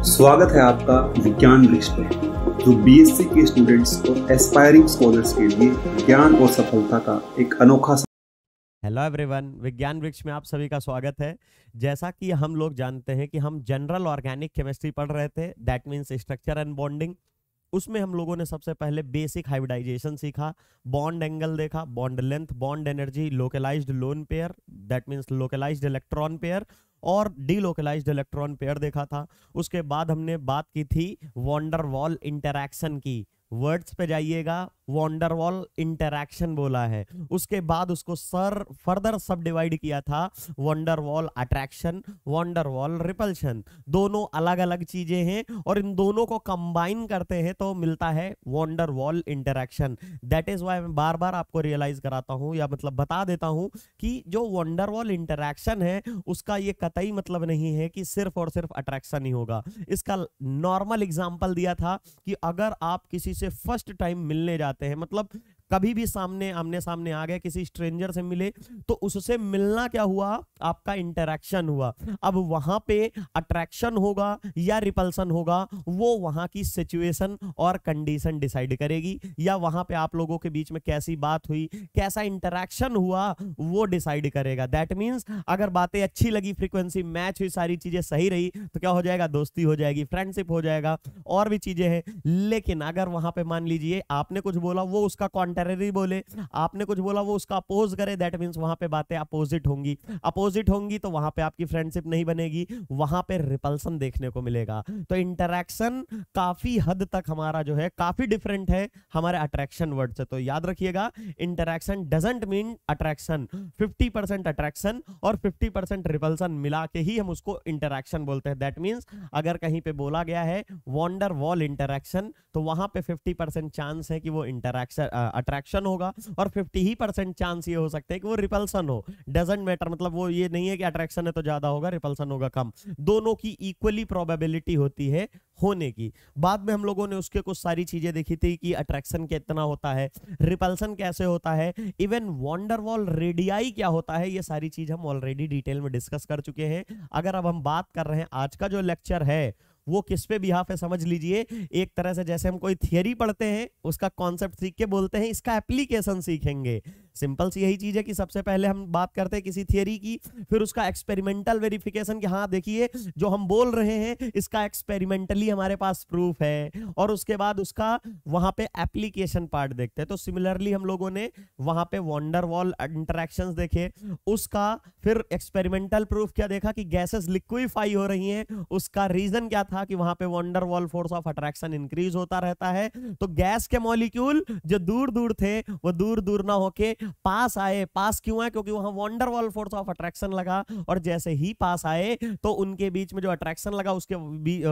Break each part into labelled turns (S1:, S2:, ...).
S1: स्वागत है आपका विज्ञान वृक्ष पे, जो बीएससी के स्टूडेंट्स और एस्पायरिंग स्कॉलर्स के लिए ज्ञान और सफलता का एक अनोखा।
S2: हेलो एवरीवन, विज्ञान वृक्ष में आप सभी का स्वागत है। जैसा कि हम लोग जानते हैं कि हम जनरल ऑर्गेनिक केमिस्ट्री पढ़ रहे थे, that means structure and bonding. उसमें हम लोगों ने सबसे पहले बेसिक हाइब्रिडाइजेशन सीखा, बॉन्ड एंगल देखा, bond length, bond energy, localized lone pair that means localized electron pair और डीलोकलाइज्ड इलेक्ट्रॉन पेयर देखा था। उसके बाद हमने बात की थी वॉन्डर वॉल इंटरैक्शन की। वर्ड्स पे जाइएगा, वॉन्डरवॉल इंटरैक्शन बोला है। उसके बाद उसको फर्दर सब डिवाइड किया था, वॉन्डरवॉल अट्रैक्शन, वॉन्डरवॉल रिपल्शन। दोनों अलग अलग चीजें हैं और इन दोनों को कंबाइन करते हैं तो मिलता है van der Waals interaction. That is why मैं बार बार आपको रियलाइज कराता हूं या मतलब बता देता हूं कि जो वॉन्डरवॉल इंटरैक्शन है उसका ये कतई मतलब नहीं है कि सिर्फ और सिर्फ अट्रैक्शन ही होगा। इसका नॉर्मल एग्जांपल दिया था कि अगर आप किसी से फर्स्ट टाइम मिलने जाते हैं, मतलब कभी भी आमने सामने आ गए, किसी स्ट्रेंजर से मिले तो उससे मिलना क्या हुआ, आपका इंटरैक्शन हुआ। अब वहां पे अट्रैक्शन होगा या रिपल्सन होगा, वो वहां की सिचुएशन और कंडीशन डिसाइड करेगी, या वहां पे आप लोगों के बीच में कैसी बात हुई, कैसा इंटरैक्शन हुआ, वो डिसाइड करेगा। दैट मींस अगर बातें अच्छी लगी, फ्रीक्वेंसी मैच हुई, सारी चीजें सही रही तो क्या हो जाएगा, दोस्ती हो जाएगी, फ्रेंडशिप हो जाएगा, और भी चीजें हैं। लेकिन अगर वहां पे मान लीजिए आपने कुछ बोला, वो उसका कॉन्ट्ररी बोले, आपने कुछ बोला वो उसका अपोज करे, दैट मींस वहां पे बातें अपोजिट होंगी तो वहां पे आपकी फ्रेंडशिप नहीं बनेगी, वहां पे रिपल्सन देखने को मिलेगा। तो इंटरैक्शन काफी हद तक हमारा जो है काफी डिफरेंट है हमारे अट्रैक्शन वर्ड से। तो याद रखिएगा, interaction doesn't mean attraction. 50% attraction और 50% रिपल्सन मिला के ही हम उसको इंटरैक्शन बोलते हैं। दैट मींस अगर कहीं पे बोला गया है वॉन्डर वॉल इंटरैक्शन, तो वहां पे 50% चांस है कि वो इंटरैक्शन अट्रैक्शन होगा और 50% चांस ये हो सकते हैं कि वो रिपल्सन हो। डजंट मैटर, मतलब वो ये नहीं है कि अट्रैक्शन है तो ज्यादा होगा, रिपल्सन होगा कम। दोनों की इक्वली प्रोबेबिलिटी होती है होने की। बाद में हम लोगों ने उसके कुछ सारी चीजें देखी थी कि अट्रैक्शन कितना होता है, रिपल्सन कैसे होता है, इवन वॉन्डरवॉल रेडियाई क्या होता है, ये सारी चीज हम ऑलरेडी डिटेल में डिस्कस कर चुके हैं। अगर अब हम बात कर रहे हैं, आज का जो लेक्चर है वो किस पे बिहाफ है समझ लीजिए। एक तरह से जैसे हम कोई थियरी पढ़ते हैं, उसका कॉन्सेप्ट सीख के बोलते हैं इसका एप्लीकेशन सीखेंगे। सिंपल सी यही चीज है कि सबसे पहले हम बात करते हैं किसी थियरी की, फिर उसका एक्सपेरिमेंटल वेरिफिकेशन कि हाँ देखिए जो हम बोल रहे हैं इसका एक्सपेरिमेंटली हमारे पास प्रूफ है, और उसके बाद उसका वहां पे एप्लीकेशन पार्ट देखते हैं। तो सिमिलरली हम लोगों ने वहां पे वॉन्डरवॉल इंटरैक्शंस देखे, उसका फिर एक्सपेरिमेंटल प्रूफ क्या देखा कि गैसेस लिक्विफाई हो रही हैं, उसका रीजन क्या था कि वहां पे van der Waals force of attraction increase होता रहता है। तो गैस के मॉलिक्यूल जो दूर दूर थे वो दूर दूर ना होके पास आए। पास क्यों आए, क्योंकि वहां वॉन्डरवॉल फोर्स ऑफ अट्रैक्शन लगा, और जैसे ही पास आए तो उनके बीच में जो अट्रैक्शन लगा उसके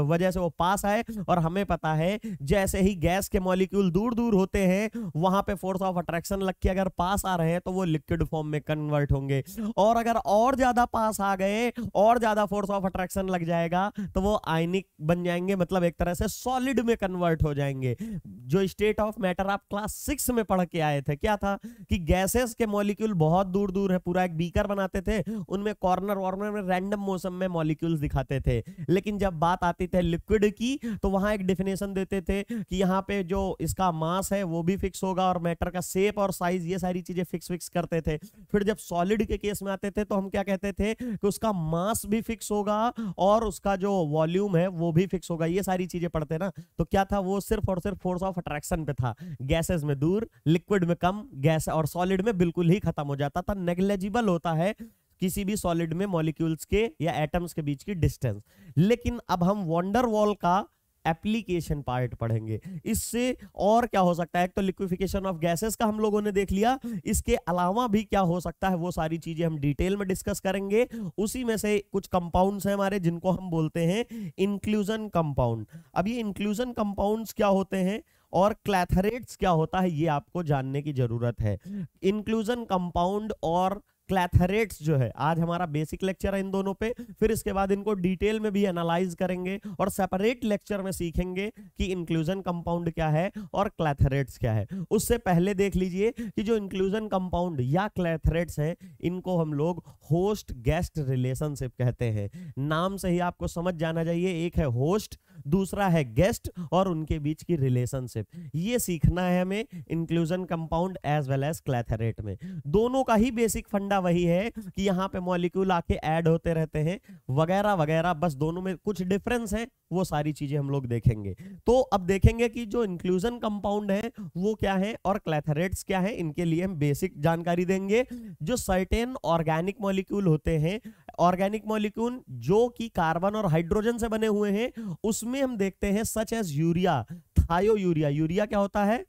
S2: वजह से वो पास आए। और हमें पता है जैसे ही गैस के मॉलिक्यूल दूर दूर होते हैं वहां पे फोर्स ऑफ अट्रैक्शन लग के अगर पास आ रहे हैं तो वो लिक्विड फॉर्म में कन्वर्ट होंगे, और अगर और ज्यादा पास आ गए और ज्यादा फोर्स ऑफ अट्रैक्शन लग जाएगा तो वो आयनिक बन जाएंगे, मतलब एक तरह से सॉलिड में कन्वर्ट हो जाएंगे। जो स्टेट ऑफ मैटर आप क्लास 6 में पढ़ के आए थे, क्या था कि गैसेस के मॉलिक्यूल बहुत दूर दूर है, पूरा एक बीकर बनाते थे, उनमें कॉर्नर वॉर्नर में रैंडम मौसम में मॉलिक्यूल्स दिखाते थे। लेकिन जब बात आती थी लिक्विड की तो वहां एक डेफिनेशन देते थे कि यहाँ पे जो इसका मास है वो भी फिक्स होगा, और मैटर का शेप और साइज, ये सारी चीजें फिक्स करते थे। फिर जब सॉलिड के केस में आते थे तो हम क्या कहते थे कि उसका मास भी फिक्स होगा और उसका जो वॉल्यूम है वो भी फिक्स होगा। ये सारी चीजें पढ़ते ना, तो क्या था, वो सिर्फ और सिर्फ फोर्स ऑफ अट्रैक्शन पे था। गैसेस में दूर, लिक्विड में कम, गैस और सॉलिड में बिल्कुल ही खत्म हो जाता था। नेग्लिजिबल होता है किसी भी सॉलिड में मॉलिक्यूल्स के या एटम्स के बीच की डिस्टेंस। लेकिन अब हम वॉन्डरवॉल का एप्लीकेशन पार्ट पढ़ेंगे। इससे और क्या हो सकता है, एक तो लिक्विफिकेशन ऑफ गैसेस का हम लोगों ने देख लिया, इसके अलावा भी क्या हो सकता है वो सारी चीजें हम डिटेल में डिस्कस करेंगे। उसी में से कुछ कंपाउंड्स हैं हमारे जिनको हम बोलते हैं इंक्लूजन कंपाउंड। अब ये इंक्लूजन कंपाउंड्स क्या होते हैं और क्लैथरेट्स क्या होता है, ये आपको जानने की जरूरत है। इंक्लूजन कंपाउंड और क्लैथरेट्स जो है, आज हमारा बेसिक लेक्चर है इन दोनों पे, फिर इसके बाद इनको डिटेल में भी एनालाइज करेंगे और सेपरेट लेक्चर में सीखेंगे कि इंक्लूजन कंपाउंड क्या है और क्लैथरेट्स क्या है। उससे पहले देख लीजिए कि जो इंक्लूजन कंपाउंड या क्लैथरेट्स है, इनको हम लोग होस्ट गेस्ट रिलेशनशिप कहते हैं। नाम से ही आपको समझ जाना चाहिए, एक है होस्ट, दूसरा है गेस्ट, और उनके बीच की रिलेशनशिप, ये सीखना है हमें inclusion compound as well as clathrate में। दोनों का ही बेसिक फंडा वही है कि यहाँ पे मॉलिक्यूल आके ऐड होते रहते हैं वगैरह वगैरह, बस दोनों में कुछ डिफरेंस है, वो सारी चीजें हम लोग देखेंगे। तो अब देखेंगे कि जो इंक्लूजन कंपाउंड है वो क्या है और क्लैथरेट्स क्या है, इनके लिए हम बेसिक जानकारी देंगे। जो सर्टेन ऑर्गेनिक मॉलिक्यूल होते हैं, ऑर्गेनिक मॉलिक्यूल जो कि कार्बन और हाइड्रोजन से बने हुए हैं, उसमें हम देखते हैं such as urea, thiourea. Urea क्या होता है?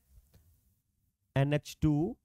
S2: NH2CO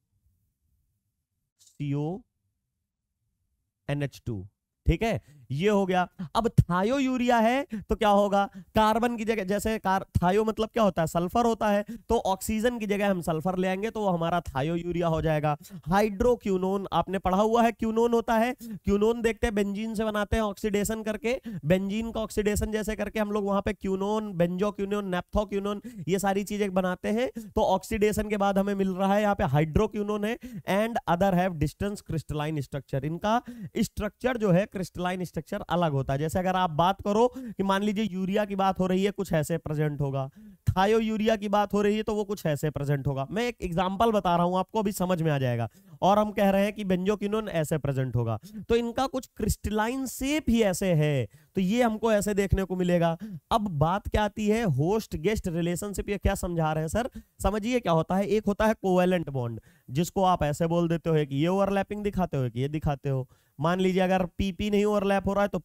S2: NH2, ठीक है, ये हो गया। अब थायोयूरिया है तो क्या होगा? कार्बन की जगह, जैसे थायो मतलब क्या होता है? सल्फर होता है, तो ऑक्सीजन की जगह हम सल्फर ले आएंगे तो वो हमारा थायोयूरिया हो जाएगा। हाइड्रोक्यूनोन आपने पढ़ा हुआ है, क्यूनोन होता है। क्यूनोन देखते हैं बेंजीन से बनाते हैं ऑक्सीडेशन करके, बेंजीन का ऑक्सीडेशन जैसे करके हम लोग वहां पे क्यूनोन, बेंजोक्यूनोन, नेप्थोक्यूनोन, ये सारी चीजें बनाते हैं। तो ऑक्सीडेशन के बाद हमें मिल रहा है यहाँ पे हाइड्रोक्यूनोन है। And other have distance crystalline structure, इनका स्ट्रक्चर जो है क्रिस्टलाइन स्ट्रक्चर अलग होता है। जैसे अगर आप बात करो कि मान लीजिए यूरिया की बात हो रही है, कुछ ऐसे प्रेजेंट होगा, थायोयूरिया की बात हो रही है तो वो कुछ ऐसे प्रेजेंट होगा। मैं एक एग्जांपल बता रहा हूं आपको, अभी समझ में आ जाएगा। और हम कह रहे हैं कि बेंजोक्विनोन ऐसे प्रेजेंट होगा, तो इनका कुछ क्रिस्टलाइन शेप ही ऐसे है, तो ये हमको ऐसे देखने को मिलेगा। अब बात क्या आती है? Host guest relationship. ये क्या समझा रहे हैं सर? समझिए क्या होता है। एक होता है कोवेलेंट बॉन्ड, जिसको आप ऐसे बोल देते हो कि ये ओवरलैपिंग दिखाते हो कि ये दिखाते हो। मान लीजिए अगर पीपी नहीं ओवरलैप हो रहा है तो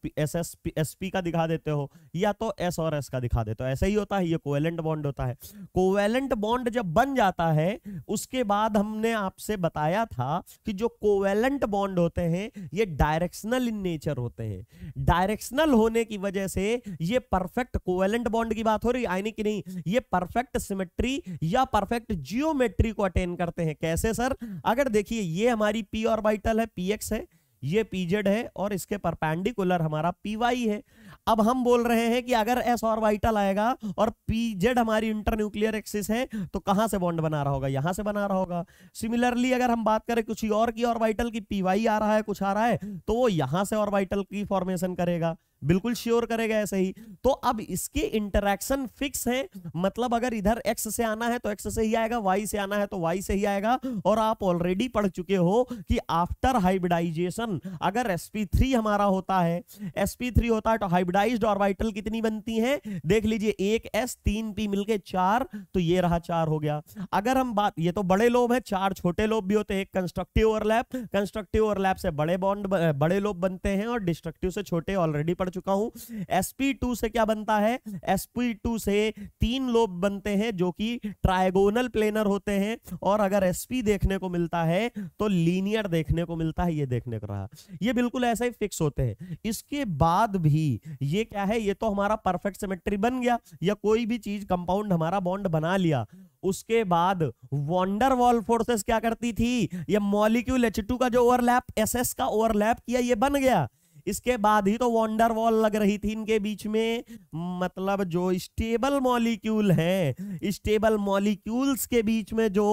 S2: एसपी का दिखा देते हो, या तो एस और एस का दिखा देते हो। ऐसे ही होता है, ये कोवेलेंट बॉन्ड होता है। कोवेलेंट बॉन्ड जब बन जाता है, उसके बाद हमने आपसे बताया था कि जो कोवेलेंट बॉन्ड होते हैं ये डायरेक्शनल इन नेचर होते हैं। डायरेक्शनल होने की वजह से ये परफेक्ट, कोवेलेंट बॉन्ड की बात हो रही आयनिक की नहीं, ये परफेक्ट सिमेट्री या परफेक्ट जियोमेट्री को अटेन करते हैं। कैसे सर? अगर देखिए ये हमारी पी ऑर्बिटल है, पीएक्स है, ये पीजेड है, और इसके परपेंडिकुलर हमारा पीवाई है। अब हम बोल रहे हैं कि अगर एस ऑर्बिटल आएगा और पीजेड हमारी इंटरन्यूक्लियर एक्सिस है तो कहां से बॉन्ड बना रहा होगा? यहां से बना रहा होगा। सिमिलरली अगर हम बात करें कुछ और की ऑर्बिटल की, पीवाई आ रहा है, कुछ आ रहा है, तो वो यहां से ऑर्बिटल की फॉर्मेशन करेगा, बिल्कुल श्योर करेगा ऐसे ही। तो अब इसके इंटरैक्शन फिक्स है, मतलब अगर इधर एक्स से आना है तो एक्स से ही आएगा, वाई से आना है तो वाई से ही आएगा। और आप ऑलरेडी पढ़ चुके हो कि आफ्टर हाइब्रिडाइजेशन अगर sp3 हमारा होता है, sp3 होता है तो हाइब्रिडाइज्ड ऑर्बिटल कितनी बनती है? देख लीजिए, 1s 3p मिलके 4, तो ये रहा 4 हो गया। अगर हम बात, ये तो बड़े लोब है, 4 छोटे लोब भी होते हैं। एक कंस्ट्रक्टिव ओवरलैप, कंस्ट्रक्टिव ओवरलैप से बड़े बॉन्ड, बड़े लोब बनते हैं, और डिस्ट्रक्टिव से छोटे, ऑलरेडी पढ़ चुका हूं। sp2 से क्या बनता है? sp2 से 3 लोब बनते हैं जो कि ट्रायगोनल प्लेनर होते हैं, और अगर sp देखने को मिलता है तो लीनियर देखने को मिलता है। ये देखने को रहा, ये बिल्कुल ऐसे ही फिक्स होते हैं। इसके बाद भी ये क्या है? ये तो हमारा परफेक्ट सिमेट्री बन गया, या कोई भी चीज कंपाउंड हमारा बॉन्ड बना लिया। उसके बाद वॉन्डर वॉल फोर्सेस क्या करती थी? ये मॉलिक्यूल H2 का जो ओवरलैप, SS का ओवरलैप किया, ये बन गया। इसके बाद ही तो वॉन्डर वॉल लग रही थी इनके बीच में। मतलब जो स्टेबल मॉलिक्यूल है, स्टेबल मॉलिक्यूल्स के बीच में जो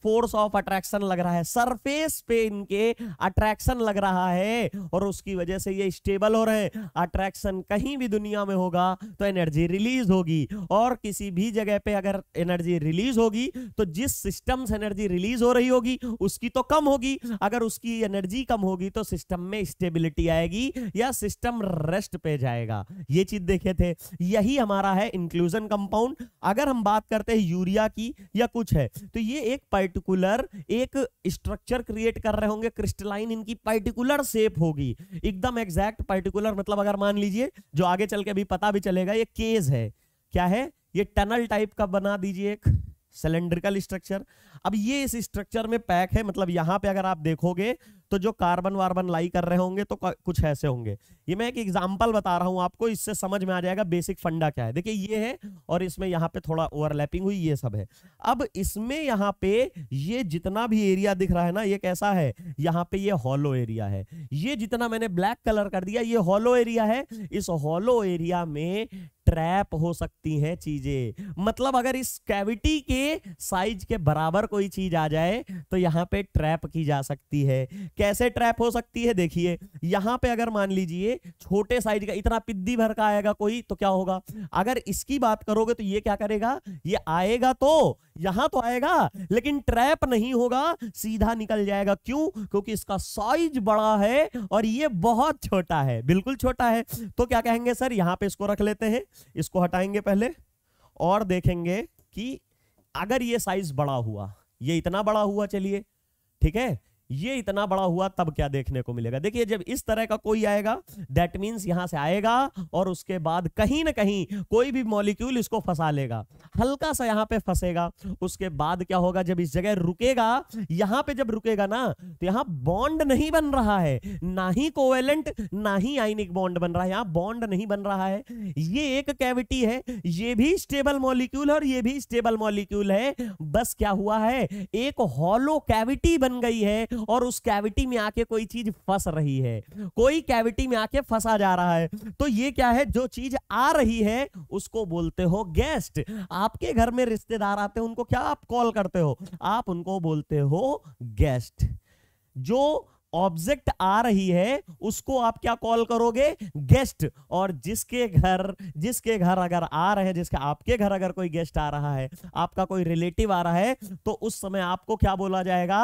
S2: फोर्स ऑफ अट्रैक्शन लग रहा है, सरफेस पे इनके अट्रैक्शन लग रहा है, और उसकी वजह से ये स्टेबल हो रहे हैं। अट्रैक्शन कहीं भी दुनिया में होगा तो एनर्जी रिलीज होगी, और किसी भी जगह पे अगर एनर्जी रिलीज होगी तो जिस सिस्टम से एनर्जी रिलीज हो रही होगी उसकी तो कम होगी। अगर उसकी एनर्जी कम होगी तो सिस्टम में स्टेबिलिटी आएगी या सिस्टम रेस्ट पे जाएगा। ये चीज देखे थे, यही हमारा है इंक्लूजन कंपाउंड। अगर हम बात करते हैं यूरिया की या कुछ है, तो ये एक पर्टिकुलर एक स्ट्रक्चर क्रिएट कर रहे होंगे, क्रिस्टलाइन, इनकी पर्टिकुलर शेप होगी, एकदम एग्जैक्ट पर्टिकुलर। मतलब अगर मान लीजिए, जो आगे चल के भी पता भी चलेगा, ये केज है, क्या है? ये टनल टाइप का बना दीजिए, एक सिलेंड्रिकल स्ट्रक्चर। अब ये इस स्ट्रक्चर में पैक है, मतलब यहां पे अगर आप देखोगे तो जो कार्बन वार्बन लाई कर रहे होंगे तो कुछ ऐसे होंगे। ये मैं एक एग्जांपल बता रहा हूं आपको, इससे समझ में आ जाएगा बेसिक फंडा क्या है। देखिए ये है और इसमें यहाँ पे थोड़ा ओवरलैपिंग हुई, ये सब है। अब इसमें यहाँ पे ये जितना भी एरिया दिख रहा है ना, ये कैसा है, यहाँ पे ये हॉलो एरिया है। ये जितना मैंने ब्लैक कलर कर दिया ये हॉलो एरिया है। इस हॉलो एरिया में ट्रैप हो सकती हैं चीजें। मतलब अगर इस कैविटी के साइज के बराबर कोई चीज आ जाए तो यहां पे ट्रैप की जा सकती है। कैसे ट्रैप हो सकती है, देखिए यहां पे अगर मान लीजिए छोटे साइज का इतना पिद्दी भर का आएगा कोई, तो क्या होगा, अगर इसकी बात करोगे तो ये क्या करेगा, ये आएगा तो यहां तो आएगा लेकिन ट्रैप नहीं होगा, सीधा निकल जाएगा। क्यों, क्योंकि इसका साइज बड़ा है और ये बहुत छोटा है, बिल्कुल छोटा है। तो क्या कहेंगे सर, यहां पे इसको रख लेते हैं, इसको हटाएंगे पहले और देखेंगे कि अगर ये साइज बड़ा हुआ, ये इतना बड़ा हुआ, चलिए ठीक है, ये इतना बड़ा हुआ, तब क्या देखने को मिलेगा। देखिए जब इस तरह का कोई आएगा दैट मींस यहां से आएगा और उसके बाद कहीं ना कहीं कोई भी मॉलिक्यूल इसको फंसा लेगा, हल्का सा यहां पे फंसेगा। उसके बाद क्या होगा, जब इस जगह रुकेगा, यहां पे जब रुकेगा ना, तो यहां बॉन्ड नहीं बन रहा है, ना ही कोवेलेंट ना ही आयनिक बॉन्ड बन रहा है, यहां बॉन्ड नहीं बन रहा है। ये एक कैविटी है, ये भी स्टेबल मॉलिक्यूल और ये भी स्टेबल मॉलिक्यूल है। बस क्या हुआ है, एक हॉलो कैविटी बन गई है और उस कैविटी में आके कोई चीज फंस रही है, कोई कैविटी में आके फंसा जा रहा है। तो ये क्या है, जो चीज आ रही है उसको बोलते हो गेस्ट। आपके घर में रिश्तेदार आते हैं, उनको क्या आप कॉल करते हो, आप उनको बोलते हो गेस्ट। जो ऑब्जेक्ट आ रही है उसको आप क्या कॉल करोगे, गेस्ट। और जिसके घर अगर आ रहे हैं, जिसके आपके घर अगर कोई गेस्ट आ रहा है, आपका कोई रिलेटिव आ रहा है, तो उस समय आपको क्या बोला जाएगा,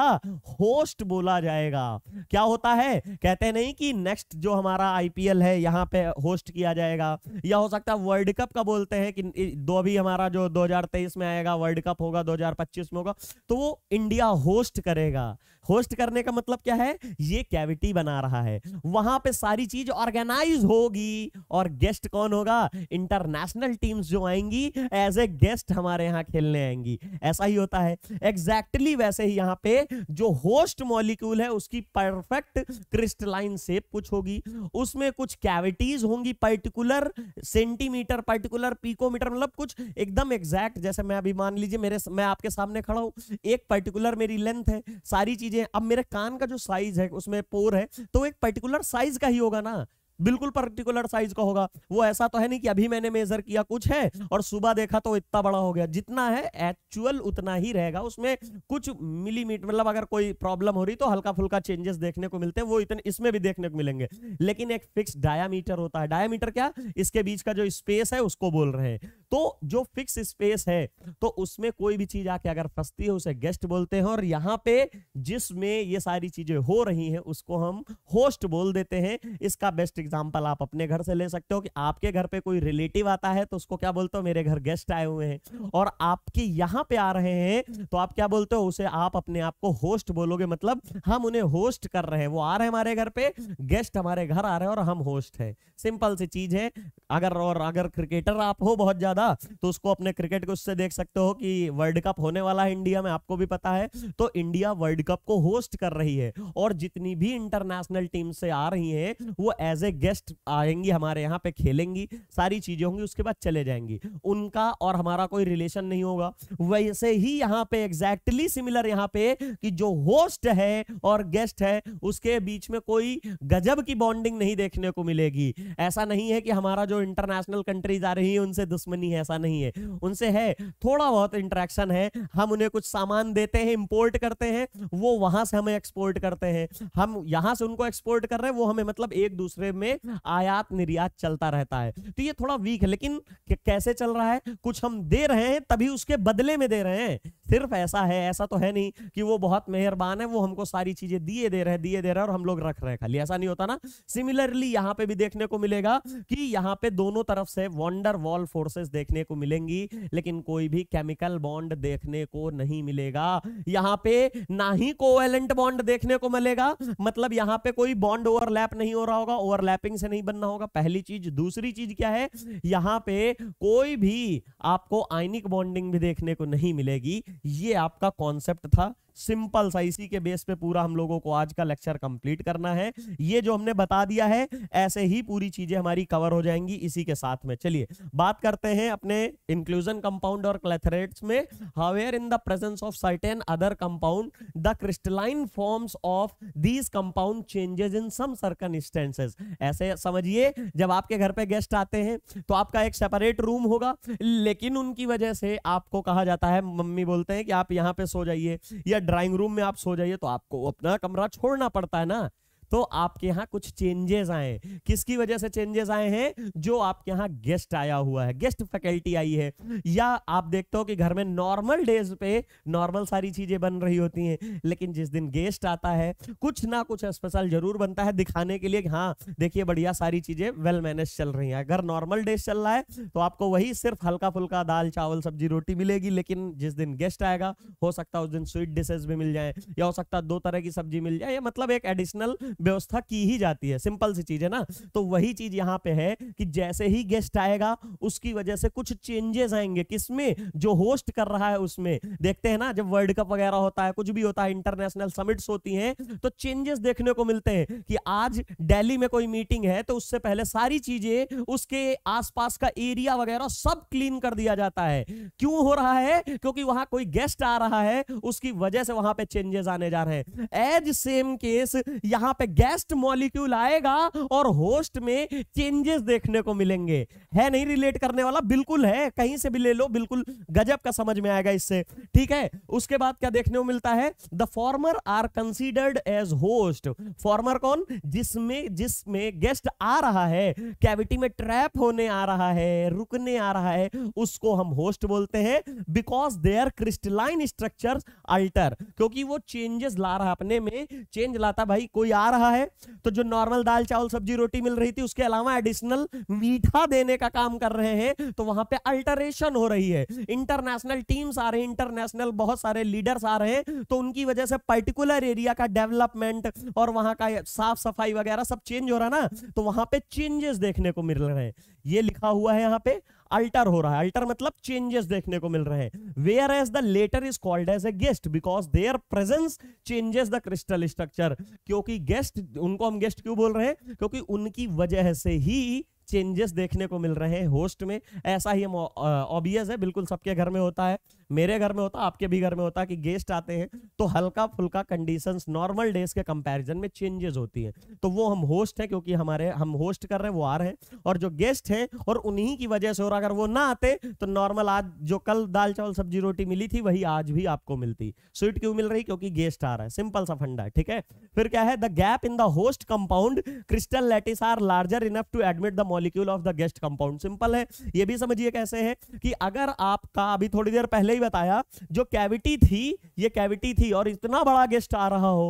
S2: होस्ट बोला जाएगा। क्या होता है, कहते नहीं कि नेक्स्ट जो हमारा आईपीएल है यहां पे होस्ट किया जाएगा, या हो सकता है वर्ल्ड कप का बोलते हैं कि दो अभी हमारा जो 2023 में आएगा वर्ल्ड कप होगा, 2025 में होगा, तो वो इंडिया होस्ट करेगा। होस्ट करने का मतलब क्या है, ये कैविटी बना रहा है, वहां पे सारी चीज ऑर्गेनाइज होगी और गेस्ट कौन होगा, इंटरनेशनल टीम्स जो आएंगी एज ए गेस्ट हमारे यहां खेलने आएंगी। ऐसा ही होता है एग्जैक्टली वैसे ही यहां पे जो होस्ट मॉलिक्यूल है उसकी परफेक्ट क्रिस्टलाइन शेप कुछ होगी, उसमें कुछ कैविटीज होंगी पर्टिकुलर सेंटीमीटर, पर्टिकुलर पिकोमीटर, मतलब कुछ एकदम एग्जैक्ट। जैसे मैं अभी मान लीजिए मैं आपके सामने खड़ा हूं, एक पर्टिकुलर मेरी लेंथ है, सारी चीजें। अब मेरे कान का जो साइज है उसमें पोर है, तो एक पर्टिकुलर साइज का ही होगा ना, बिल्कुल पर्टिकुलर साइज का होगा। वो ऐसा तो है नहीं कि अभी मैंने मेजर किया कुछ है और सुबह देखा तो इतना बड़ा हो गया, जितना है एक्चुअल उतना ही रहेगा। उसमें कुछ मिलीमीटर, मतलब अगर कोई प्रॉब्लम हो रही तो हल्का फुल्का चेंजेस देखने को मिलते हैं, वो इतने इसमें भी देखने को मिलेंगे। लेकिन एक फिक्स डायामीटर होता है। डायामीटर क्या, इसके बीच का जो स्पेस है उसको बोल रहे हैं। तो जो फिक्स स्पेस है तो उसमें कोई भी चीज आके अगर फंसती है उसे गेस्ट बोलते हैं, और यहाँ पे जिसमें ये सारी चीजें हो रही हैं उसको हम होस्ट बोल देते हैं। इसका बेस्ट एग्जांपल आप अपने घर से ले सकते हो कि आपके घर पे कोई रिलेटिव आता है तो उसको क्या बोलते हो, मेरे घर गेस्ट आए हुए हैं। और आपके यहां पे आ रहे हैं तो आप क्या बोलते हो, उसे आप अपने आप को होस्ट बोलोगे, मतलब हम उन्हें होस्ट कर रहे हैं, वो आ रहे हैं हमारे घर पे, गेस्ट हमारे घर आ रहे हैं और हम होस्ट है। सिंपल सी चीज है। अगर क्रिकेटर आप हो बहुत ज्यादा तो उसको अपने क्रिकेट को उससे देख सकते हो कि वर्ल्ड कप होने वाला है इंडिया में, आपको भी पता है, तो इंडिया वर्ल्ड कप को होस्ट कर रही है और जितनी भी इंटरनेशनल टीम से आ रही हैं वो एज ए गेस्ट आएंगी, हमारे यहाँ पे खेलेंगी, सारी चीजें होंगी, उसके बाद चले जाएंगी। उनका और हमारा कोई रिलेशन नहीं होगा। वैसे ही यहाँ पे एग्जैक्टली सिमिलर यहाँ पे कि जो होस्ट है और गेस्ट है उसके बीच में कोई गजब की बॉन्डिंग नहीं देखने को मिलेगी। ऐसा नहीं है कि हमारा जो इंटरनेशनल कंट्रीज आ रही है उनसे दुश्मनी है, ऐसा नहीं है। उनसे है थोड़ा बहुत इंटरेक्शन है, हम उन्हें कुछ सामान देते हैं, इंपोर्ट करते हैं, वो वहां से हमें एक्सपोर्ट करते हैं, हम यहां से उनको एक्सपोर्ट कर रहे हैं, वो हमें, मतलब एक दूसरे में आयात निर्यात चलता रहता है। तो ये थोड़ा वीक है, लेकिन कैसे चल रहा है, कुछ हम दे रहे हैं तभी उसके बदले में दे रहे हैं। सिर्फ ऐसा है, ऐसा तो है नहीं कि वो बहुत मेहरबान है, वो हमको सारी चीजें दिए दे रहे हैं और हम लोग रख रहे हैं खाली, ऐसा नहीं होता ना। सिमिलरली यहां पे भी देखने को मिलेगा कि यहां पे दोनों तरफ से वंडर वॉल फोर्सेस देखने को मिलेंगी, लेकिन कोई भी केमिकल बॉन्ड देखने को नहीं मिलेगा। यहां पे ना ही कोवेलेंट बॉन्ड देखने को मिलेगा, मतलब यहां पे कोई बॉन्ड ओवरलैप नहीं हो रहा होगा, ओवरलैपिंग से नहीं बनना होगा, पहली चीज। दूसरी चीज क्या है, यहां पे कोई भी आपको आयनिक बॉन्डिंग भी देखने को नहीं मिलेगी। ये आपका कॉन्सेप्ट था सिंपल सा इसी के बेस पे पूरा हम लोगों को आज का लेक्चर कंप्लीट करना है। ये जो हमने बता दिया है ऐसे ही पूरी चीजें हमारी कवर हो जाएंगी इसी के साथ में। चलिए बात करते हैं अपने इंक्लूजन कंपाउंड और क्लैथरेट्स में। However in the presence of certain other compound the crystalline forms of these compound changes in some circumstances. ऐसे समझिए, जब आपके घर पे गेस्ट आते हैं तो आपका एक सेपरेट रूम होगा, लेकिन उनकी वजह से आपको कहा जाता है, मम्मी बोलते हैं कि आप यहाँ पे सो जाइए या ड्राइंग रूम में आप सो जाइए, तो आपको अपना कमरा छोड़ना पड़ता है ना। तो आपके यहाँ कुछ चेंजेस आए, किसकी वजह से चेंजेस आए हैं? जो आपके यहाँ गेस्ट आया हुआ है, गेस्ट फैकल्टी आई है, या आप देखते हो कि घर में नॉर्मल डेज पे नॉर्मल सारी चीजें बन रही होती हैं, लेकिन जिस दिन गेस्ट आता है कुछ ना कुछ स्पेशल जरूर बनता है दिखाने के लिए कि हाँ देखिए बढ़िया सारी चीजें वेल मैनेज चल रही हैं। अगर नॉर्मल डेज चल रहा है तो आपको वही सिर्फ हल्का फुल्का दाल चावल सब्जी रोटी मिलेगी, लेकिन जिस दिन गेस्ट आएगा हो सकता है उस दिन स्वीट डिशेस भी मिल जाए, या हो सकता है 2 तरह की सब्जी मिल जाए, या मतलब एक एडिशनल व्यवस्था की ही जाती है। सिंपल सी चीज है ना। तो वही चीज यहां पे है कि जैसे ही गेस्ट आएगा उसकी वजह से कुछ चेंजेस आएंगे। किसमें? जो होस्ट कर रहा है उसमें। देखते हैं ना जब वर्ल्ड कप वगैरह होता है, कुछ भी होता है, इंटरनेशनल समिट्स होती हैं, तो चेंजेस देखने को मिलते हैं कि आज दिल्ली में कोई मीटिंग है तो उससे पहले सारी चीजें, उसके आसपास का एरिया वगैरह सब क्लीन कर दिया जाता है। क्यों हो रहा है? क्योंकि वहां कोई गेस्ट आ रहा है, उसकी वजह से वहां पे चेंजेस आने जा रहे हैं। एज सेम केस यहां पे गेस्ट मॉलिक्यूल आएगा और होस्ट में चेंजेस देखने को मिलेंगे। है नहीं रिलेट करने वाला? बिल्कुल है, कहीं से भी ले लो, बिल्कुल गजब का समझ में आएगा इससे। ठीक है, उसके बाद क्या देखने को मिलता है? The former are considered as host. Former कौन? जिसमें गेस्ट आ रहा है, कैविटी में ट्रैप होने आ रहा है, रुकने आ रहा है, उसको हम होस्ट बोलते हैं। Because their crystalline structures alter, क्योंकि वो चेंजेस ला रहा है, अपने में चेंज लाता। भाई कोई आ रहा है तो जो नॉर्मल दाल चावल सब्जी रोटी मिल रही थी उसके अलावा एडिशनल मीठा देने का काम कर रहे हैं, तो वहां पे अल्टरेशन हो रही है। इंटरनेशनल टीम्स आ रहे हैं, इंटरनेशनल बहुत सारे लीडर्स आ रहे हैं, तो उनकी वजह से पर्टिकुलर एरिया का डेवलपमेंट और वहां का साफ सफाई वगैरह सब चेंज हो रहा है ना, तो वहां पे चेंजेस देखने को मिल रहे हैं। ये लिखा हुआ है यहां पे, अल्टर हो रहा है। अल्टर मतलब चेंजेस देखने को मिल रहे हैं। Whereas the latter is called as a guest because their presence changes the crystal structure. क्योंकि गेस्ट, उनको हम गेस्ट क्यों बोल रहे हैं? क्योंकि उनकी वजह से ही चेंजेस देखने को मिल रहे हैं होस्ट में। ऐसा ही ऑब्वियस है, बिल्कुल सबके घर में होता है, मेरे घर में होता है, आपके भी घर में होता है कि गेस्ट आते हैं तो हल्का फुल्का कंडीशंस नॉर्मल डेज के कंपैरिजन में चेंजेस होती है। तो वो हम होस्ट है, क्योंकि हम होस्ट कर रहे हैं, वो आ रहे हैं, और जो गेस्ट हैं और उन्हीं की वजह से हो रहा। अगर वो ना आते तो नॉर्मल आज जो कल दाल चावल सब्जी रोटी मिली थी वही आज भी आपको मिलती। स्वीट क्यों मिल रही? क्योंकि गेस्ट आ रहा है। सिंपल सा फंडा है। ठीक है, फिर क्या है? The gap in the host compound crystal lattice are larger enough to admit the molecule of the guest compound. Simple है, ये भी समझिए कैसे है कि अगर आपका, अभी थोड़ी देर पहले ही बताया, जो कैविटी थी, ये कैविटी थी और इतना बड़ा गेस्ट आ रहा हो,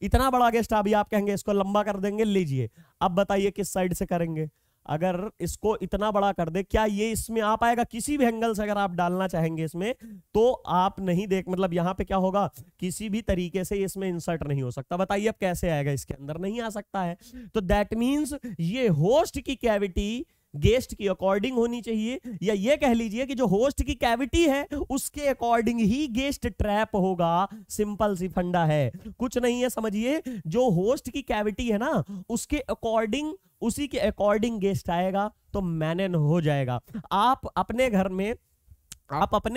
S2: इतना बड़ा गेस्ट, अभी आप कहेंगे इसको लंबा कर देंगे, लीजिए अब बताइए किस साइड से करेंगे। अगर इसको इतना बड़ा कर दे, क्या ये इसमें आ पाएगा? किसी भी एंगल से अगर आप डालना चाहेंगे इसमें तो आप नहीं देख, मतलब यहां पे क्या होगा, किसी भी तरीके से इसमें इंसर्ट नहीं हो सकता। बताइए अब कैसे आएगा? इसके अंदर नहीं आ सकता है। तो दैट मींस ये होस्ट की कैविटी गेस्ट की अकॉर्डिंग होनी चाहिए, या ये कह लीजिए कि जो होस्ट की कैविटी है उसके अकॉर्डिंग ही गेस्ट ट्रैप होगा। सिंपल सी फंडा है, कुछ नहीं है। समझिए, जो होस्ट की कैविटी है ना उसके अकॉर्डिंग, उसी के अकॉर्डिंग गेस्ट आएगा तो मैनेज हो जाएगा। आप अपने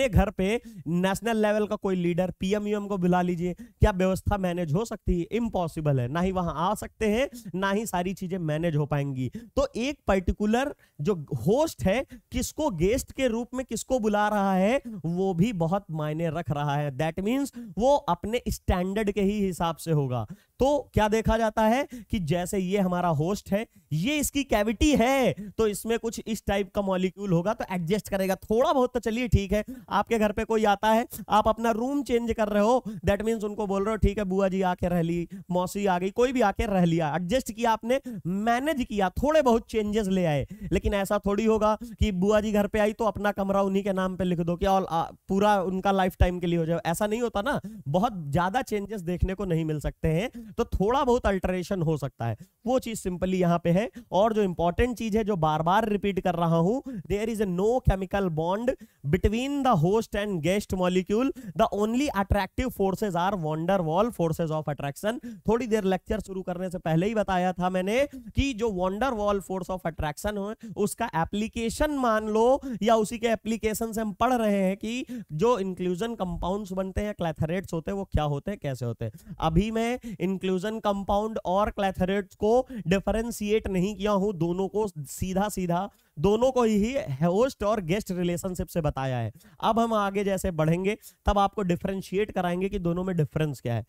S2: घर पे नेशनल लेवल का कोई लीडर, पीएम यूएम को बुला लीजिए, क्या व्यवस्था मैनेज हो सकती है? इम्पॉसिबल है। ना ही वहां आ सकते हैं, ना ही सारी चीजें मैनेज हो पाएंगी। तो एक पर्टिकुलर जो होस्ट है, किसको गेस्ट के रूप में किसको बुला रहा है, वो भी बहुत मायने रख रहा है। दैट मींस वो अपने स्टैंडर्ड के ही हिसाब से होगा। तो क्या देखा जाता है कि जैसे ये हमारा होस्ट है, ये इसकी कैविटी है, तो इसमें कुछ इस टाइप का मॉलिक्यूल होगा तो एडजस्ट करेगा थोड़ा बहुत। तो चलिए ठीक है, आपके घर पे कोई आता है, आप अपना रूम चेंज कर रहे हो, दैट मींस उनको बोल रहे हो ठीक है बुआ जी आके रह ली, मौसी आ गई, कोई भी आके रह लिया, एडजस्ट किया आपने, मैनेज किया, थोड़े बहुत चेंजेस ले आए। लेकिन ऐसा थोड़ी होगा कि बुआ जी घर पे आई तो अपना कमरा उन्हीं के नाम पे लिख दो, क्या पूरा उनका लाइफ टाइम के लिए हो जाए। ऐसा नहीं होता ना, बहुत ज्यादा चेंजेस देखने को नहीं मिल सकते हैं। तो थोड़ा बहुत अल्टरेशन हो सकता है, वो चीज सिंपली यहां पे है। और जो इंपॉर्टेंट चीज है जो बार बार रिपीट कर रहा हूं, there is no chemical bond between the host and guest molecule, the only attractive forces are van der Waals forces of attraction. थोड़ी देर लेक्चर शुरू करने से पहले ही बताया था मैंने कि जो von der Waals force of attraction है उसका एप्लीकेशन मान लो, या उसी के एप्लीकेशन से हम पढ़ रहे हैं कि जो इंक्लूजन कंपाउंड्स बनते हैं, क्लैथरेट्स होते हैं, वो क्या होते हैं, कैसे होते हैं। अभी मैं इंक्लूजन कंपाउंड और क्लैथरेट्स को डिफरेंशिएट नहीं किया हूं, दोनों को सीधा सीधा दोनों को ही होस्ट और गेस्ट रिलेशनशिप से बताया है। अब हम आगे जैसे बढ़ेंगे तब आपको डिफरेंशिएट कराएंगे कि दोनों में डिफरेंस क्या है।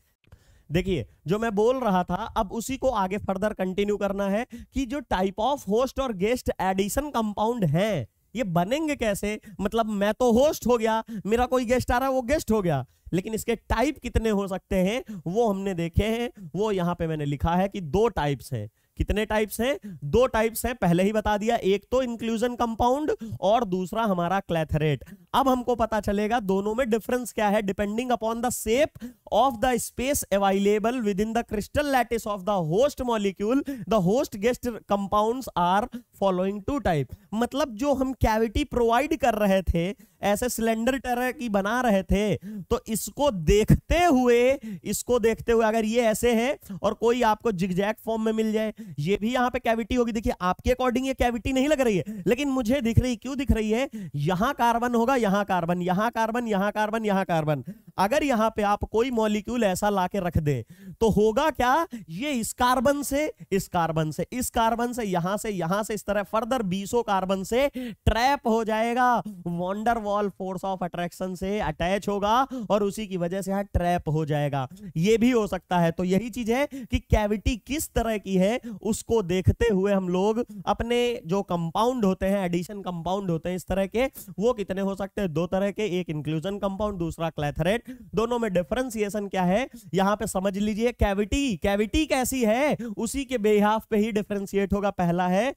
S2: देखिए जो मैं बोल रहा था, अब उसी को आगे फर्दर कंटिन्यू करना है कि जो टाइप ऑफ होस्ट और गेस्ट एडिशन कंपाउंड है ये बनेंगे कैसे। मतलब मैं तो होस्ट हो गया, मेरा कोई गेस्ट आ रहा है वो गेस्ट हो गया, लेकिन इसके टाइप कितने हो सकते हैं वो हमने देखे हैं। वो यहां पे मैंने लिखा है कि 2 टाइप्स हैं। कितने टाइप्स हैं? 2 टाइप्स हैं, पहले ही बता दिया। एक तो इंक्लूजन कंपाउंड और दूसरा हमारा क्लैथरेट। अब हमको पता चलेगा दोनों में डिफरेंस क्या है depending upon the shape of the space available with in the crystal lattice of the host molecule. The host guest compounds are following 2 type. मतलब जो हम कैविटी प्रोवाइड कर रहे थे, ऐसे सिलेंडर तरह की बना रहे थे, तो इसको देखते हुए अगर ये ऐसे है और कोई आपको जिगजैग फॉर्म में मिल जाए, ये भी यहां पे कैविटी होगी। देखिए आपके अकॉर्डिंग ये कैविटी नहीं लग रही है, लेकिन मुझे दिख रही, क्यों दिख रही है? यहां कार्बन होगा, यहां कार्बन, यहां कार्बन, यहां कार्बन, यहां कार्बन। अगर यहां पे आप कोई मॉलिक्यूल ऐसा लाके रख दे तो होगा क्या? ये इस कार्बन से इस कार्बन से इस कार्बन से यहां से इस तरह फर्दर 20 कार्बन से ट्रैप हो जाएगा, van der Waals force of attraction से अटैच होगा और उसी की वजह से यहां ट्रैप हो जाएगा। ये भी हो सकता है। तो यही चीज है कि कैविटी किस तरह की है उसको देखते हुए हम लोग अपने जो कंपाउंड होते हैं, एडिशन कंपाउंड होते हैं इस तरह के, वो कितने हो सकते हैं? 2 तरह के, एक इंक्लूजन कंपाउंड, दूसरा क्लैथरेट। दोनों में डिफरेंशिएशन क्या है यहां पे समझ लीजिए। कैविटी कैसी है उसी के बेहाफ पे ही डिफरेंशिएट होगा। पहला है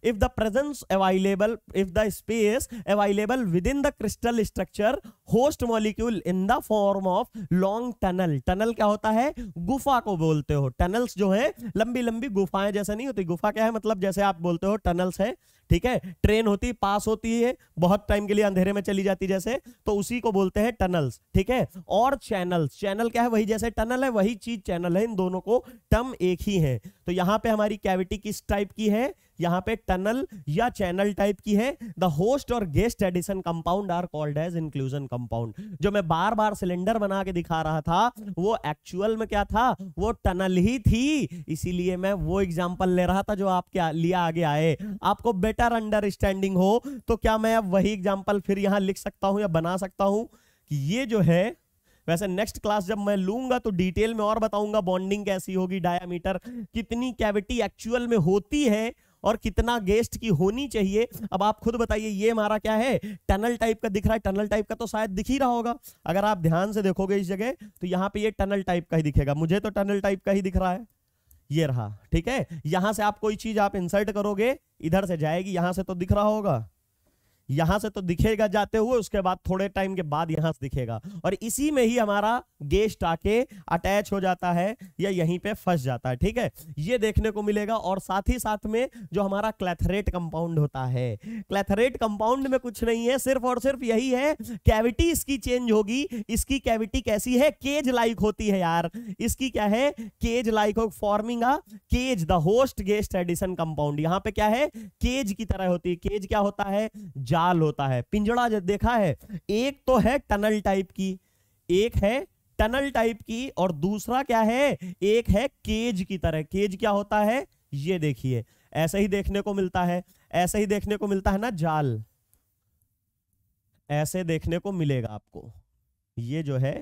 S2: if the space available within the crystal structure host molecule in the form of long tunnel क्या होता है? गुफा को बोलते हो। टनल्स जो है लंबी लंबी गुफाएं जैसे नहीं होती। गुफा क्या है? मतलब जैसे आप बोलते हो टनल्स है, ठीक है। ट्रेन होती पास होती है बहुत टाइम के लिए, अंधेरे में चली जाती जैसे, तो उसी को बोलते हैं टनल्स, ठीक है। और चैनल क्या है? वही जैसे टनल है वही चीज चैनल है, इन दोनों को टर्म एक ही है। तो यहां पे हमारी कैविटी किस टाइप की है? यहां पे टनल या चैनल टाइप की है। द होस्ट और guest addition compound are called as inclusion compound. जो मैं बार बार सिलेंडर बना के दिखा रहा था वो एक्चुअल में क्या था? वो टनल ही थी। इसीलिए मैं वो एग्जांपल ले रहा था जो आपके लिए आगे आए। आपको बेटर अंडरस्टैंडिंग हो तो क्या मैं अब वही एग्जांपल फिर यहां लिख सकता हूं या बना सकता हूं कि ये जो है, वैसे नेक्स्ट क्लास जब मैं लूंगा तो डिटेल में और बताऊंगा बॉन्डिंग कैसी होगी, डायामीटर, कितनी कैविटी एक्चुअल में होती है और कितना गेस्ट की होनी चाहिए। अब आप खुद बताइए, ये हमारा क्या है? टनल टाइप का दिख रहा है। टनल टाइप का तो शायद दिख ही रहा होगा। अगर आप ध्यान से देखोगे इस जगह तो यहां पे ये टनल टाइप का ही दिखेगा। मुझे तो टनल टाइप का ही दिख रहा है, ये रहा, ठीक है। यहां से आप कोई चीज आप इंसर्ट करोगे, इधर से जाएगी, यहां से तो दिख रहा होगा, यहां से तो दिखेगा जाते हुए, उसके बाद थोड़े टाइम के बाद यहां से दिखेगा, और इसी में ही हमारा गेस्ट आके अटैच हो जाता है या यहीं पे फंस जाता है, ठीक है। ये देखने को मिलेगा। और साथ ही साथ में जो हमारा क्लैथरेट कंपाउंड होता है, क्लैथरेट कंपाउंड में कुछ नहीं है, सिर्फ और सिर्फ यही है, कैविटी इसकी चेंज होगी। इसकी कैविटी कैसी है? केज लाइक होती है यार। इसकी क्या है? केज लाइक हो, forming a cage, the host guest addition compound. यहां पे क्या है? केज की तरह होती है। केज क्या होता है? जाल होता है, पिंजड़ा जो देखा है। एक तो है टनल टाइप की, एक है टनल टाइप की, और दूसरा क्या है? एक है केज की तरह। केज क्या होता है? ये देखिए ऐसे ही देखने को मिलता है, ऐसे ही देखने को मिलता है ना, जाल ऐसे देखने को मिलेगा आपको। ये जो है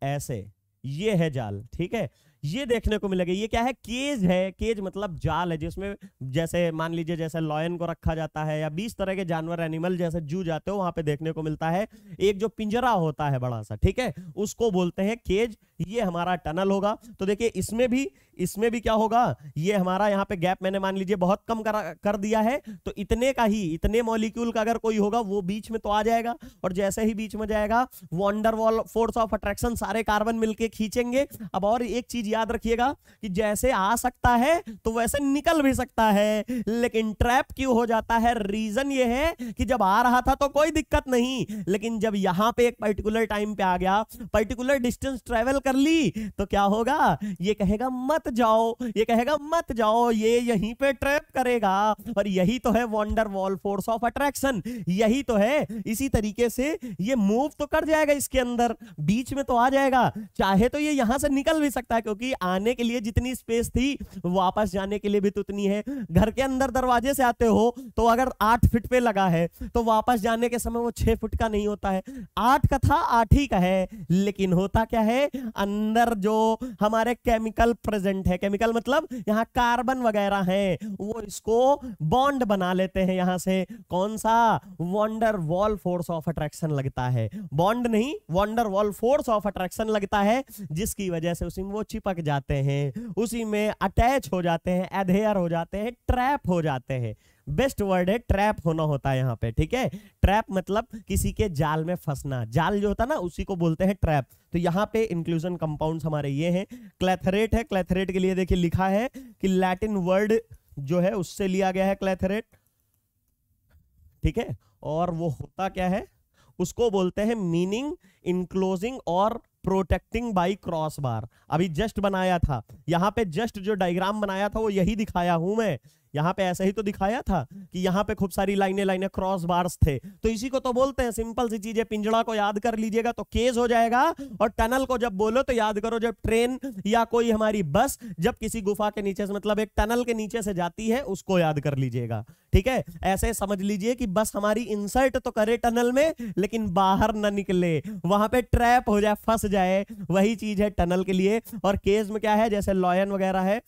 S2: ऐसे, ये है जाल, ठीक है, ये देखने को मिलेगा। ये क्या है? केज है। केज मतलब जाल है, जिसमें जैसे मान लीजिए जैसे लॉयन को रखा जाता है या 20 तरह के जानवर, एनिमल जैसे जू जाते हो वहां पे देखने को मिलता है। एक जो पिंजरा होता है बड़ा सा, ठीक है, उसको बोलते हैं केज। ये हमारा टनल होगा। तो देखिए इसमें भी इसमें भी क्या होगा, ये हमारा यहाँ पे गैप मैंने मान लीजिए बहुत कम कर दिया है, तो इतने का ही, इतने मॉलिक्यूल का अगर कोई होगा वो बीच में तो आ जाएगा, और जैसे ही बीच में जाएगा wonder Waals force of attraction सारे कार्बन मिलके खींचेंगे। अब और एक चीज याद रखिएगा कि जैसे आ सकता है तो वैसे निकल भी सकता है, लेकिन ट्रैप क्यों हो जाता है? रीजन ये है कि जब आ रहा था तो कोई दिक्कत नहीं, लेकिन जब यहां पे एक पर्टिकुलर टाइम पे आ गया, पर्टिकुलर डिस्टेंस ट्रेवल कर ली, तो क्या होगा, ये कहेगा मत जाओ, ये कहेगा मत जाओ, ये यहीं पे ट्रैप करेगा। और यही तो है wonder Waals force of attraction, यही तो है। इसी तरीके से ये मूव तो कर जाएगा इसके अंदर, बीच में तो आ जाएगा, चाहे तो ये यहां से निकल भी सकता है, क्योंकि आने के लिए जितनी स्पेस थी वापस जाने के लिए भी तो उतनी है। घर के अंदर दरवाजे से आते हो तो अगर 8 फीट पे लगा है तो वापस जाने के समय वो 6 फुट का नहीं होता है, 8 का था 8 ही का है। लेकिन होता क्या है, अंदर जो हमारे केमिकल प्रेजेंट है, केमिकल मतलब यहाँ कार्बन वगैरह है, वो इसको बॉन्ड बना लेते हैं यहां से। कौन सा? Wonder Waals force of attraction लगता है, बॉन्ड नहीं, wonder Waals force of attraction लगता है, जिसकी वजह से उसी में वो चिपक जाते हैं, उसी में अटैच हो जाते हैं, एडहेयर हो जाते हैं, ट्रैप हो जाते हैं। बेस्ट वर्ड है ट्रैप होना होता है यहाँ पे, ठीक है। ट्रैप मतलब किसी के जाल में फंसना, जाल जो होता है ना उसी को बोलते हैं ट्रैप। तो यहाँ पे इंक्लूजन कंपाउंड्स हमारे ये हैं। क्लैथरेट है, क्लैथरेट के लिए देखिए लिखा है कि लैटिन वर्ड जो है उससे लिया गया है क्लैथरेट, ठीक है। और वो होता क्या है, उसको बोलते हैं मीनिंग इनक्लोजिंग और प्रोटेक्टिंग बाई क्रॉस बार। अभी जस्ट बनाया था, यहाँ पे जस्ट जो डायग्राम बनाया था वो यही दिखाया हूं मैं, यहाँ पे ऐसे ही तो दिखाया था कि यहाँ पे खूब सारी लाइनें लाइनें क्रॉस बार्स थे, तो इसी को तो बोलते हैं। सिंपल सी चीज है, पिंजड़ा को याद कर लीजिएगा तो केस हो जाएगा, और टनल को जब बोलो तो याद करो जब ट्रेन या कोई हमारी बस जब किसी गुफा के नीचे से, मतलब एक टनल के नीचे से जाती है, उसको याद कर लीजिएगा, ठीक है। ऐसे समझ लीजिए कि बस हमारी इंसर्ट तो करे टनल में लेकिन बाहर ना निकले, वहां पे ट्रैप हो जाए, फंस जाए, वही चीज है टनल के लिए। और केस में क्या है, जैसे लॉयन वगैरह है,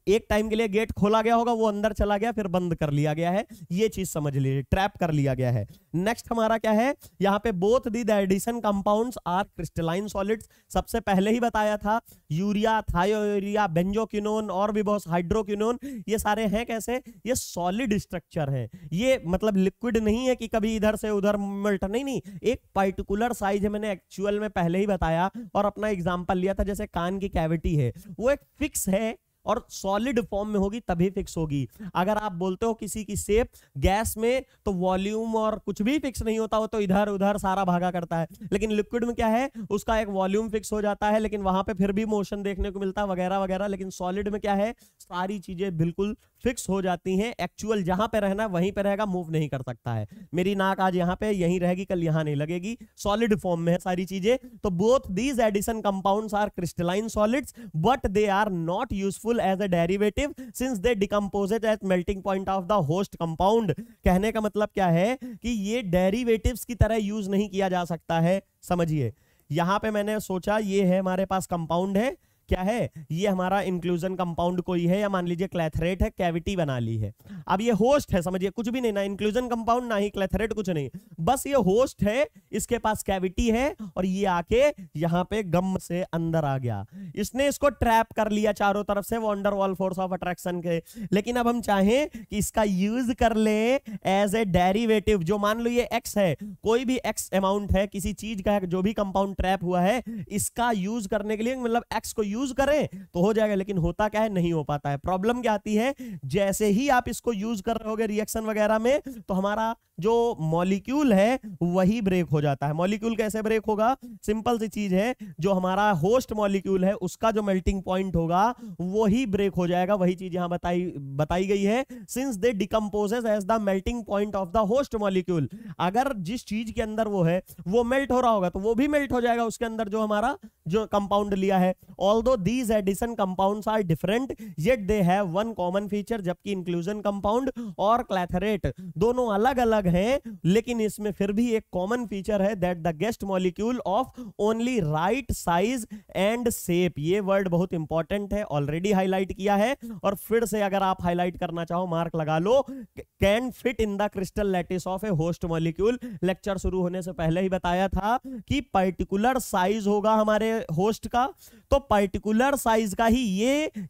S2: एक टाइम के लिए गेट खोला गया होगा, वो अंदर चला गया फिर बंद कर लिया गया है, ये चीज समझ लीजिए, ट्रैप कर लिया गया है। नेक्स्ट हमारा क्या है, यहाँ पे both the addition compounds are crystalline solids. सबसे पहले ही बताया था, यूरिया, थायोयूरिया, बेंजोक्विनोन और भी बहुत, हाइड्रोक्विनोन, ये सारे हैं कैसे, ये सॉलिड स्ट्रक्चर है। ये मतलब लिक्विड नहीं है कि कभी इधर से उधर मेल्ट, नहीं, एक पर्टिकुलर साइज है। मैंने एक्चुअल में पहले ही बताया और अपना एग्जांपल लिया था, जैसे कान की कैविटी है, वो एक फिक्स है और सॉलिड फॉर्म में होगी तभी फिक्स होगी। अगर आप बोलते हो किसी की शेप गैस में, तो वॉल्यूम और कुछ भी फिक्स नहीं होता, हो तो इधर उधर सारा भागा करता है। लेकिन लिक्विड में क्या है, उसका एक वॉल्यूम फिक्स हो जाता है, लेकिन वहां पे फिर भी मोशन देखने को मिलता है वगैरह वगैरह। लेकिन सॉलिड में क्या है, सारी चीजें बिल्कुल फिक्स हो जाती हैं, एक्चुअल जहां पे रहना वहीं पे रहेगा, मूव नहीं कर सकता है। मेरी नाक आज यहाँ पे यहीं रहेगी, कल यहाँ नहीं लगेगी, सॉलिड फॉर्म में है सारी चीजें। तो both these addition compounds are crystalline solids but they are not useful as a derivative since they decompose it at melting point of the host compound। कहने का मतलब क्या है कि ये डेरिवेटिव्स की तरह यूज नहीं किया जा सकता है। समझिए, यहां पे मैंने सोचा ये है हमारे पास कंपाउंड है, क्या है ये, हमारा इंक्लूजन कंपाउंड कोई है, या मान लीजिए क्लैथरेट है, कैविटी बना ली है। अब ये होस्ट है, समझिए, कुछ भी नहीं, ना इंक्लूजन कंपाउंड ना ही क्लैथरेट, कुछ नहीं, बस ये होस्ट है, इसके पास कैविटी है, और ये आके यहाँ पे गम से अंदर आ गया, इसने इसको ट्रैप कर लिया चारों तरफ से wonder Waals force of attraction के। लेकिन अब हम चाहें कि इसका यूज कर ले एज ए डेरिवेटिव, जो मान लो ये एक्स है, कोई भी एक्स अमाउंट है किसी चीज का, जो भी कंपाउंड ट्रैप हुआ है, इसका यूज करने के लिए, मतलब एक्स को यूज करें तो हो जाएगा। लेकिन होता क्या है, नहीं हो पाता है। प्रॉब्लम क्या आती है, जैसे ही आप इसको यूज कर रहे होगे रिएक्शन वगैरह में, तो हमारा जो मॉलिक्यूल है वही ब्रेक हो जाता है। मॉलिक्यूल कैसे ब्रेक होगा, सिंपल सी चीज है, जो हमारा होस्ट मॉलिक्यूल है उसका जो मेल्टिंग पॉइंट होगा वही ब्रेक हो जाएगा। वही चीज यहां बताई गई है, since they decomposes as the melting point of the host molecule. अगर जिस चीज के अंदर वो है वो मेल्ट हो रहा होगा तो वो भी मेल्ट हो जाएगा उसके अंदर जो हमारा जो कंपाउंड लिया है। Although these addition compounds are different yet they have one common feature, जबकि इंक्लूजन कंपाउंड और क्लैथरेट दोनों अलग अलग हैं, लेकिन इसमें फिर भी एक कॉमन फीचर है, that the guest molecule of only right size and shape. ये वर्ड बहुत इंपॉर्टेंट है, ऑलरेडी हाईलाइट किया है, और फिर से अगर आप हाईलाइट करना चाहो मार्क लगा लो, can fit in the crystal lattice of a host molecule. Lecture शुरू होने से पहले ही बताया था कि पर्टिकुलर साइज होगा हमारे होस्ट का, तो पर्टिकुलर साइज का ही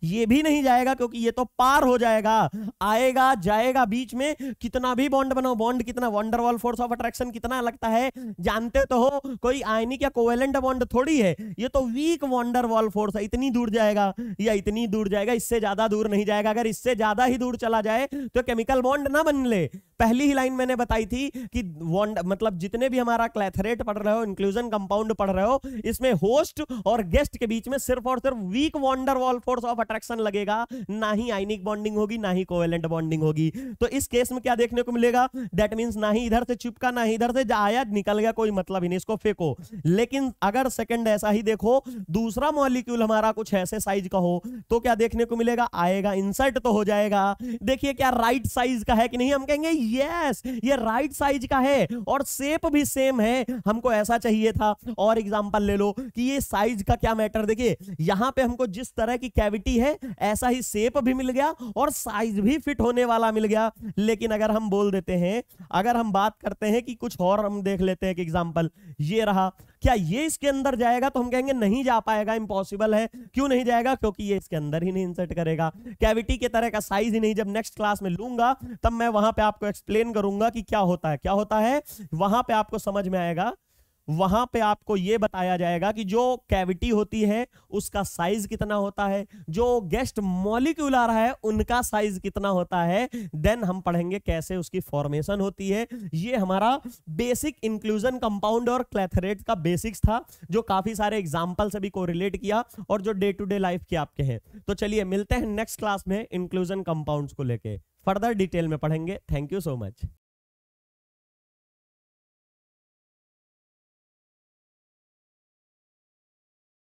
S2: ये भी नहीं जाएगा क्योंकि ये तो पार हो जाएगा, आएगा जाएगा बीच में। कितना भी बॉन्ड बनाओ, बॉन्ड कितना, wonder Waals force of attraction कितना लगता है जानते तो हो, कोई आयनिक या कोवेलेंट बॉन्ड थोड़ी है, ये तो वीक वंडर वॉल फोर्स है। इतनी दूर जाएगा या इतनी दूर जाएगा, इससे ज्यादा दूर नहीं जाएगा। अगर इससे ज्यादा ही दूर चला जाए तो केमिकल बॉन्ड ना बन ले। पहली ही लाइन मैंने बताई थी कि मतलब जितने भी हमारा क्लैथरेट पढ़ रहे हो, इंक्लूजन कंपाउंड पढ़ रहे हो, इसमें होस्ट और गेस्ट के बीच में सिर्फ और सिर्फ weak van der Waals force of attraction लगेगा, ना ही आयनिक बॉन्डिंग होगी, ना ही कोवेलेंट बॉन्डिंग होगी। तो इस केस में क्या देखने को मिलेगा, दैट मींस ना ही इधर से चिपका ना ही इधर से आया, निकल गया, कोई मतलब ही नहीं, इसको फेंको। लेकिन अगर सेकंड ऐसा ही देखो, दूसरा मॉलिक्यूल हमारा कुछ ऐसे साइज का हो, तो क्या देखने को मिलेगा, आएगा, इंसर्ट तो हो जाएगा। देखिए क्या राइट साइज का है कि नहीं, हम कहेंगे यस ये राइट साइज का है और शेप भी सेम है, हमको ऐसा चाहिए था। और एग्जांपल ले लो कि ये साइज का क्या मैटर, देखिए यहां पे हमको जिस तरह की कैविटी है ऐसा ही शेप भी मिल गया और साइज भी फिट होने वाला मिल गया। लेकिन अगर हम बोल देते हैं, अगर हम बात करते हैं कि कुछ और, हम देख लेते हैं कि एग्जांपल ये रहा, क्या ये इसके अंदर जाएगा, तो हम कहेंगे नहीं जा पाएगा, इंपॉसिबल है। क्यों नहीं जाएगा, क्योंकि ये इसके अंदर ही नहीं इंसर्ट करेगा, कैविटी के तरह का साइज ही नहीं। जब नेक्स्ट क्लास में लूंगा तब मैं वहां पे आपको एक्सप्लेन करूंगा कि क्या होता है, क्या होता है, वहां पे आपको समझ में आएगा। वहां पे आपको यह बताया जाएगा कि जो कैविटी होती है उसका साइज कितना होता है, जो गेस्ट मॉलिक्यूल आ रहा है उनका साइज कितना होता है, देन हम पढ़ेंगे कैसे उसकी फॉर्मेशन होती है। ये हमारा बेसिक इंक्लूजन कंपाउंड और क्लैथरेट का बेसिक्स था, जो काफी सारे एग्जांपल से भी कोरिलेट किया और जो डे टू डे लाइफ के आपके हैं। तो चलिए मिलते हैं नेक्स्ट क्लास में इंक्लूजन कंपाउंड्स को लेके, फर्दर डिटेल में पढ़ेंगे। Thank you so much.